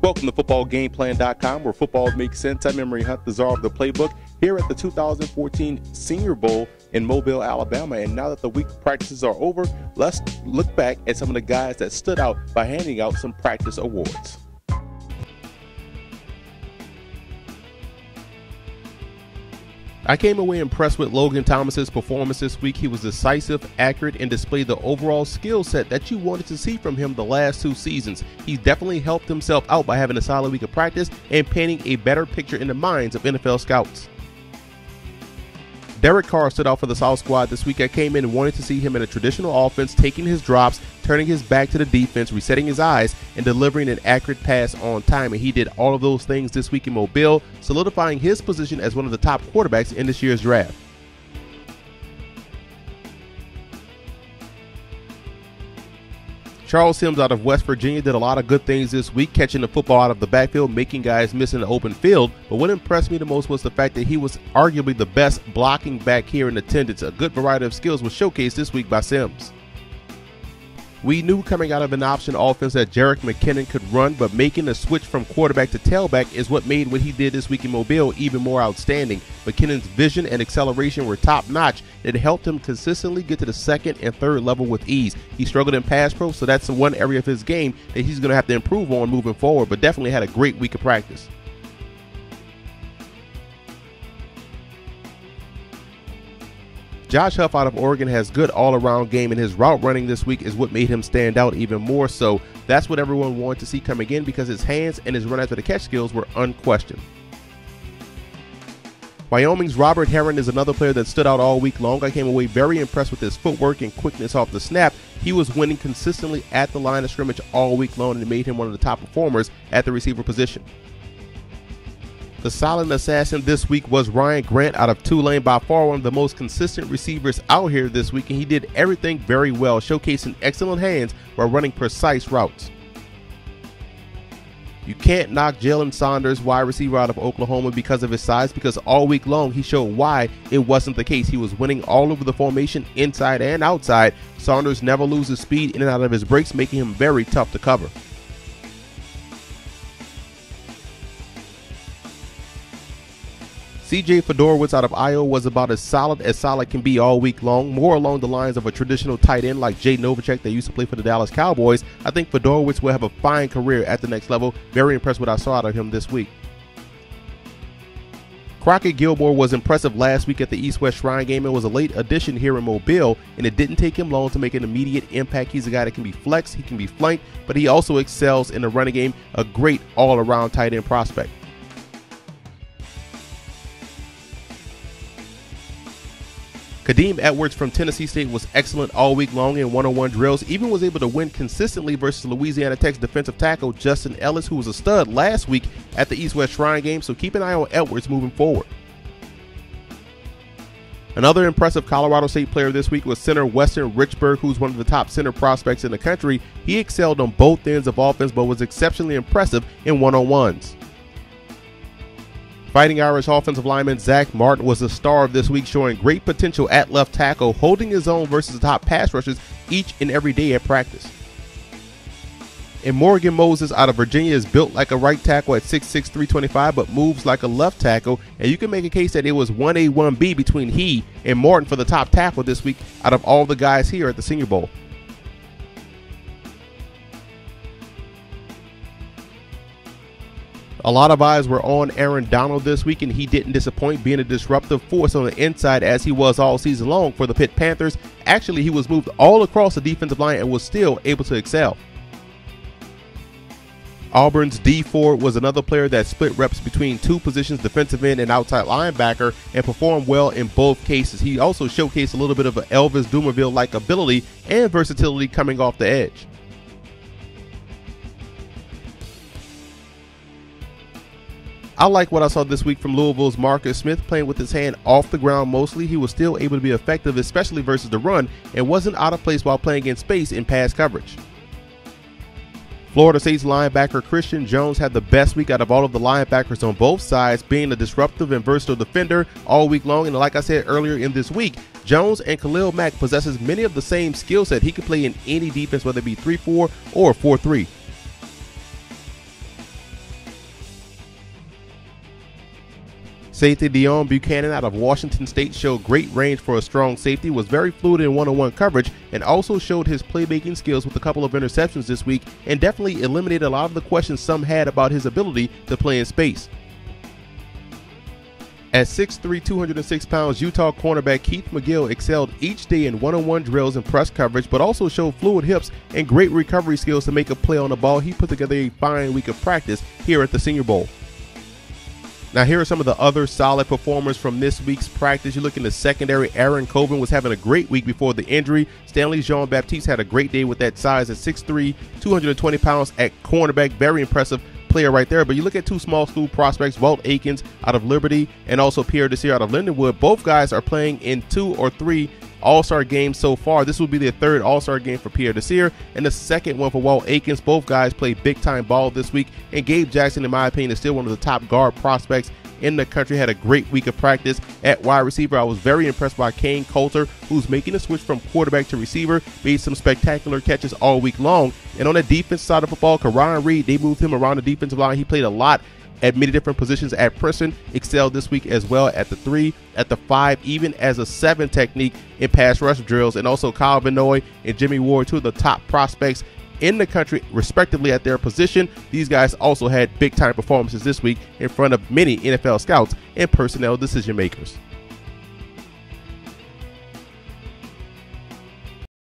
Welcome to footballgameplan.com, where football makes sense. I'm Emery Hunt, the czar of the playbook, here at the 2014 Senior Bowl in Mobile, Alabama. And now that the week of practices are over, let's look back at some of the guys that stood out by handing out some practice awards. I came away impressed with Logan Thomas's performance this week. He was decisive, accurate, and displayed the overall skill set that you wanted to see from him the last 2 seasons. He's definitely helped himself out by having a solid week of practice and painting a better picture in the minds of NFL scouts. Derek Carr stood out for the South squad this week. I came in and wanted to see him in a traditional offense, taking his drops, turning his back to the defense, resetting his eyes, and delivering an accurate pass on time. And he did all of those things this week in Mobile, solidifying his position as one of the top quarterbacks in this year's draft. Charles Sims out of West Virginia did a lot of good things this week, catching the football out of the backfield, making guys miss in the open field. But what impressed me the most was the fact that he was arguably the best blocking back here in attendance. A good variety of skills was showcased this week by Sims. We knew coming out of an option offense that Jerick McKinnon could run, but making the switch from quarterback to tailback is what made what he did this week in Mobile even more outstanding. McKinnon's vision and acceleration were top-notch. It helped him consistently get to the second and third level with ease. He struggled in pass pro, so that's the one area of his game that he's going to have to improve on moving forward, but definitely had a great week of practice. Josh Huff out of Oregon has good all-around game, and his route running this week is what made him stand out even more so. That's what everyone wanted to see coming in because his hands and his run after the catch skills were unquestioned. Wyoming's Robert Herron is another player that stood out all week long. I came away very impressed with his footwork and quickness off the snap. He was winning consistently at the line of scrimmage all week long, and it made him one of the top performers at the receiver position. The silent assassin this week was Ryan Grant out of Tulane, by far one of the most consistent receivers out here this week, and he did everything very well, showcasing excellent hands while running precise routes. You can't knock Jalen Saunders, wide receiver out of Oklahoma, because of his size, because all week long he showed why it wasn't the case. He was winning all over the formation, inside and outside. Saunders never loses speed in and out of his breaks, making him very tough to cover. CJ Fedorowicz out of Iowa was about as solid can be all week long, more along the lines of a traditional tight end like Jay Novacek that used to play for the Dallas Cowboys. I think Fedorowicz will have a fine career at the next level. Very impressed with what I saw out of him this week. Crockett Gilmore was impressive last week at the East-West Shrine game. It was a late addition here in Mobile, and it didn't take him long to make an immediate impact. He's a guy that can be flexed, he can be flanked, but he also excels in the running game. A great all-around tight end prospect. Kadeem Edwards from Tennessee State was excellent all week long in one-on-one drills, even was able to win consistently versus Louisiana Tech's defensive tackle Justin Ellis, who was a stud last week at the East-West Shrine game, so keep an eye on Edwards moving forward. Another impressive Colorado State player this week was center Weston Richburg, who's one of the top center prospects in the country. He excelled on both ends of offense, but was exceptionally impressive in one-on-ones. Fighting Irish offensive lineman Zach Martin was the star of this week, showing great potential at left tackle, holding his own versus the top pass rushers each and every day at practice. And Morgan Moses out of Virginia is built like a right tackle at 6'6", 325, but moves like a left tackle, and you can make a case that it was 1A, 1B between he and Martin for the top tackle this week out of all the guys here at the Senior Bowl. A lot of eyes were on Aaron Donald this week, and he didn't disappoint, being a disruptive force on the inside as he was all season long for the Pitt Panthers. Actually, he was moved all across the defensive line and was still able to excel. Auburn's D Ford was another player that split reps between two positions, defensive end and outside linebacker, and performed well in both cases. He also showcased a little bit of an Elvis Dumervil-like ability and versatility coming off the edge. I like what I saw this week from Louisville's Marcus Smith, playing with his hand off the ground mostly. He was still able to be effective, especially versus the run, and wasn't out of place while playing in space in pass coverage. Florida State's linebacker Christian Jones had the best week out of all of the linebackers on both sides, being a disruptive and versatile defender all week long. And like I said earlier in this week, Jones and Khalil Mack possesses many of the same skill set. He can play in any defense, whether it be 3-4 or 4-3. Safety Dion Buchanan out of Washington State showed great range for a strong safety, was very fluid in one-on-one coverage, and also showed his playmaking skills with a couple of interceptions this week, and definitely eliminated a lot of the questions some had about his ability to play in space. At 6'3", 206 pounds, Utah cornerback Keith McGill excelled each day in one-on-one drills and press coverage, but also showed fluid hips and great recovery skills to make a play on the ball. He put together a fine week of practice here at the Senior Bowl. Now, here are some of the other solid performers from this week's practice. You look in the secondary, Aaron Coben was having a great week before the injury. Stanley Jean-Baptiste had a great day with that size at 6'3", 220 pounds at cornerback. Very impressive player right there. But you look at two small school prospects, Walt Aikens out of Liberty and also Pierre Desir out of Lindenwood. Both guys are playing in 2 or 3 All-Star games so far. This will be their third All-Star game for Pierre Desir and the second one for Walt Aikens. Both guys played big-time ball this week, and Gabe Jackson, in my opinion, is still one of the top guard prospects in the country. Had a great week of practice at wide receiver. I was very impressed by Kane Coulter, who's making a switch from quarterback to receiver, made some spectacular catches all week long. And on the defense side of the football, Karan Reed, they moved him around the defensive line. He played a lot at many different positions at Princeton, excelled this week as well at the 3, at the 5, even as a 7 technique in pass rush drills. And also Kyle Vinoy and Jimmy Ward, two of the top prospects in the country, respectively, at their position. These guys also had big-time performances this week in front of many NFL scouts and personnel decision makers.